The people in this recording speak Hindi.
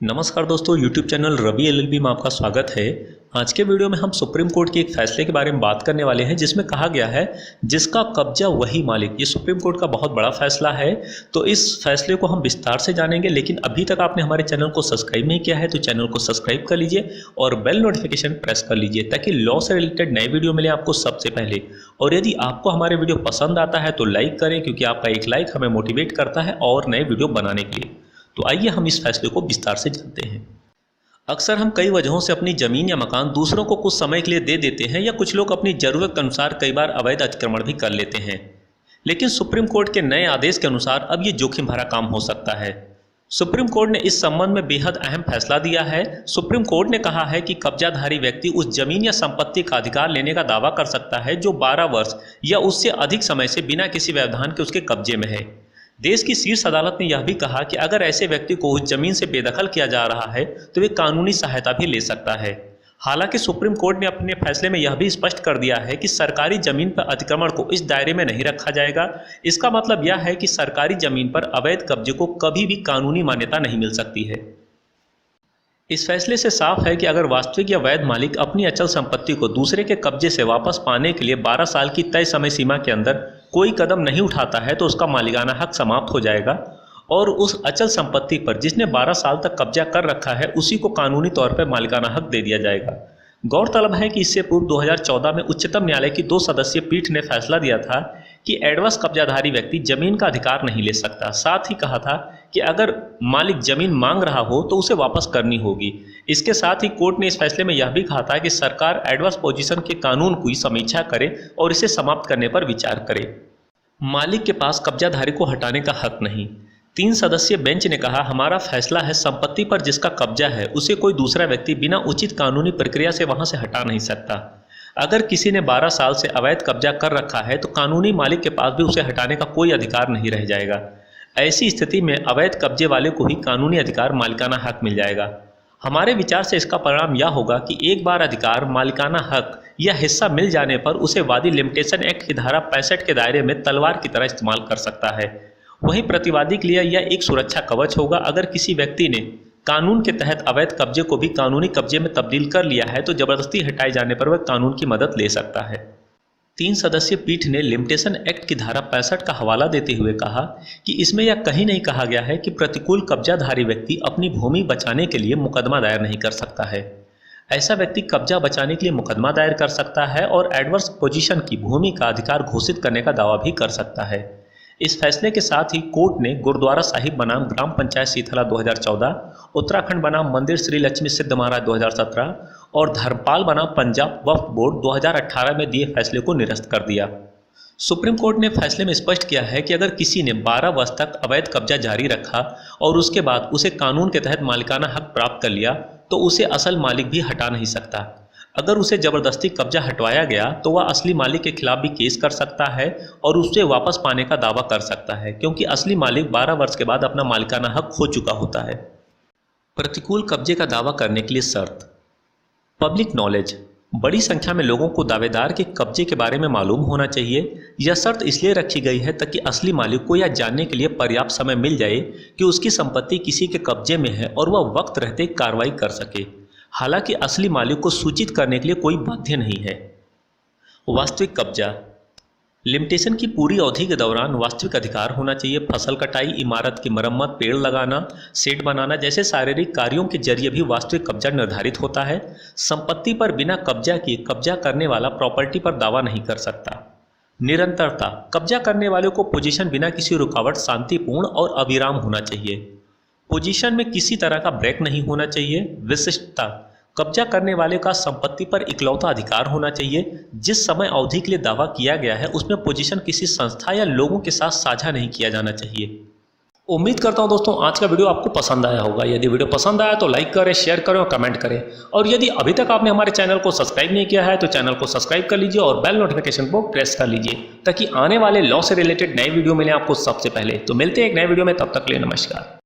नमस्कार दोस्तों, YouTube चैनल रवि एलएलबी में आपका स्वागत है। आज के वीडियो में हम सुप्रीम कोर्ट के एक फैसले के बारे में बात करने वाले हैं जिसमें कहा गया है जिसका कब्जा वही मालिक। ये सुप्रीम कोर्ट का बहुत बड़ा फैसला है, तो इस फैसले को हम विस्तार से जानेंगे। लेकिन अभी तक आपने हमारे चैनल को सब्सक्राइब नहीं किया है तो चैनल को सब्सक्राइब कर लीजिए और बेल नोटिफिकेशन प्रेस कर लीजिए ताकि लॉ से रिलेटेड नए वीडियो मिले आपको सबसे पहले। और यदि आपको हमारे वीडियो पसंद आता है तो लाइक करें, क्योंकि आपका एक लाइक हमें मोटिवेट करता है और नए वीडियो बनाने के लिए। तो आइए हम इस फैसले को विस्तार से जानते हैं। अक्सर हम कई वजहों से अपनी ज़मीन या मकान दूसरों को कुछ समय के लिए दे देते हैं, या कुछ लोग अपनी ज़रूरत के अनुसार कई बार अवैध अतिक्रमण भी कर लेते हैं। लेकिन सुप्रीम कोर्ट के नए आदेश के अनुसार अब ये जोखिम भरा काम हो सकता है। सुप्रीम कोर्ट ने इस संबंध में बेहद अहम फैसला दिया है। सुप्रीम कोर्ट ने कहा है कि कब्जाधारी व्यक्ति उस जमीन या संपत्ति का अधिकार लेने का दावा कर सकता है जो 12 वर्ष या उससे अधिक समय से बिना किसी व्यवधान के उसके कब्जे में है। देश की शीर्ष अदालत ने यह भी कहा कि अगर ऐसे व्यक्ति को उस जमीन से बेदखल किया जा रहा है तो वे कानूनी सहायता भी ले सकता है। हालांकि सुप्रीम कोर्ट ने अपने फैसले में यह भी स्पष्ट कर दिया है कि सरकारी जमीन पर अतिक्रमण को इस दायरे में नहीं रखा जाएगा। इसका मतलब यह है कि सरकारी जमीन पर अवैध कब्जे को कभी भी कानूनी मान्यता नहीं मिल सकती है। इस फैसले से साफ है कि अगर वास्तविक या वैध मालिक अपनी अचल संपत्ति को दूसरे के कब्जे से वापस पाने के लिए 12 साल की तय समय सीमा के अंदर कोई कदम नहीं उठाता है तो उसका मालिकाना हक समाप्त हो जाएगा और उस अचल संपत्ति पर जिसने 12 साल तक कब्जा कर रखा है उसी को कानूनी तौर पर मालिकाना हक दे दिया जाएगा। गौरतलब है कि इससे पूर्व 2014 में उच्चतम न्यायालय की 2 सदस्यीय पीठ ने फैसला दिया था कि एडवर्स कब्जाधारी व्यक्ति जमीन का अधिकार नहीं ले सकता। साथ ही कहा था कि अगर मालिक जमीन मांग रहा हो तो उसे वापस करनी होगी। इसके साथ ही कोर्ट ने इस फैसले में यह भी कहा था कि सरकार एडवर्स पोजीशन के कानून की समीक्षा करे और इसे समाप्त करने पर विचार करे। मालिक के पास कब्जाधारी को हटाने का हक नहीं। 3 सदस्यीय बेंच ने कहा, हमारा फैसला है संपत्ति पर जिसका कब्जा है उसे कोई दूसरा व्यक्ति बिना उचित कानूनी प्रक्रिया से वहां से हटा नहीं सकता। अगर किसी ने 12 साल से अवैध कब्जा कर रखा है तो कानूनी मालिक के पास भी उसे हटाने का कोई अधिकार नहीं रह जाएगा। ऐसी स्थिति में अवैध कब्जे वाले को ही कानूनी अधिकार मालिकाना हक मिल जाएगा। हमारे विचार से इसका परिणाम यह होगा कि एक बार अधिकार मालिकाना हक या हिस्सा मिल जाने पर उसे वादी लिमिटेशन एक्ट की धारा 65 के दायरे में तलवार की तरह इस्तेमाल कर सकता है। वहीं प्रतिवादी के लिए यह एक सुरक्षा कवच होगा। अगर किसी व्यक्ति ने कानून के तहत अवैध कब्जे को भी कानूनी कब्जे में तब्दील कर लिया है तो जबरदस्ती हटाए जाने पर वह कानून की मदद ले सकता है। 3 सदस्यीय पीठ ने लिमिटेशन एक्ट की धारा 65 का हवाला देते हुए कहा कि इसमें यह कहीं नहीं कहा गया है कि प्रतिकूल कब्जाधारी व्यक्ति अपनी भूमि बचाने के लिए मुकदमा दायर नहीं कर सकता है। ऐसा व्यक्ति कब्जा बचाने के लिए मुकदमा दायर कर सकता है और एडवर्स पोजीशन की भूमि का अधिकार घोषित करने का दावा भी कर सकता है। इस फैसले के साथ ही कोर्ट ने गुरुद्वारा साहिब बनाम ग्राम पंचायत शीतला 2014, उत्तराखंड बनाम मंदिर श्री लक्ष्मी सिद्ध महाराज 2017 और धर्मपाल बनाम पंजाब वक्फ बोर्ड 2018 में दिए फैसले को निरस्त कर दिया। सुप्रीम कोर्ट ने फैसले में स्पष्ट किया है कि अगर किसी ने 12 वर्ष तक अवैध कब्जा जारी रखा और उसके बाद उसे कानून के तहत मालिकाना हक प्राप्त कर लिया तो उसे असल मालिक भी हटा नहीं सकता। अगर उसे जबरदस्ती कब्जा हटवाया गया तो वह असली मालिक के खिलाफ भी केस कर सकता है और उसे वापस पाने का दावा कर सकता है, क्योंकि असली मालिक 12 वर्ष के बाद अपना मालिकाना हक खो चुका होता है। प्रतिकूल कब्जे का दावा करने के लिए शर्त। Public knowledge. बड़ी संख्या में लोगों को दावेदार के कब्जे के बारे में मालूम होना चाहिए। यह शर्त इसलिए रखी गई है ताकि असली मालिक को यह जानने के लिए पर्याप्त समय मिल जाए कि उसकी संपत्ति किसी के कब्जे में है और वह वक्त रहते कार्रवाई कर सके। हालांकि असली मालिक को सूचित करने के लिए कोई बाध्य नहीं है। वास्तविक कब्जा। लिमिटेशन की पूरी अवधि के दौरान वास्तविक अधिकार होना चाहिए। फसल कटाई, इमारत की मरम्मत, पेड़ लगाना, शेड बनाना जैसे शारीरिक कार्यों के जरिए भी वास्तविक कब्जा निर्धारित होता है। संपत्ति पर बिना कब्जा किए कब्जा करने वाला प्रॉपर्टी पर दावा नहीं कर सकता। निरंतरता। कब्जा करने वाले को पोजीशन बिना किसी रुकावट शांतिपूर्ण और अविराम होना चाहिए। पोजीशन में किसी तरह का ब्रेक नहीं होना चाहिए। विशिष्टता। कब्जा करने वाले का संपत्ति पर इकलौता अधिकार होना चाहिए। जिस समय अवधि के लिए दावा किया गया है उसमें पोजीशन किसी संस्था या लोगों के साथ साझा नहीं किया जाना चाहिए। उम्मीद करता हूं दोस्तों आज का वीडियो आपको पसंद आया होगा। यदि वीडियो पसंद आया तो लाइक करें, शेयर करें और कमेंट करें। और यदि अभी तक आपने हमारे चैनल को सब्सक्राइब नहीं किया है तो चैनल को सब्सक्राइब कर लीजिए और बेल नोटिफिकेशन को प्रेस कर लीजिए ताकि आने वाले लॉ से रिलेटेड नए वीडियो मिले आपको सबसे पहले। तो मिलते हैं एक नए वीडियो में, तब तक के लिए नमस्कार।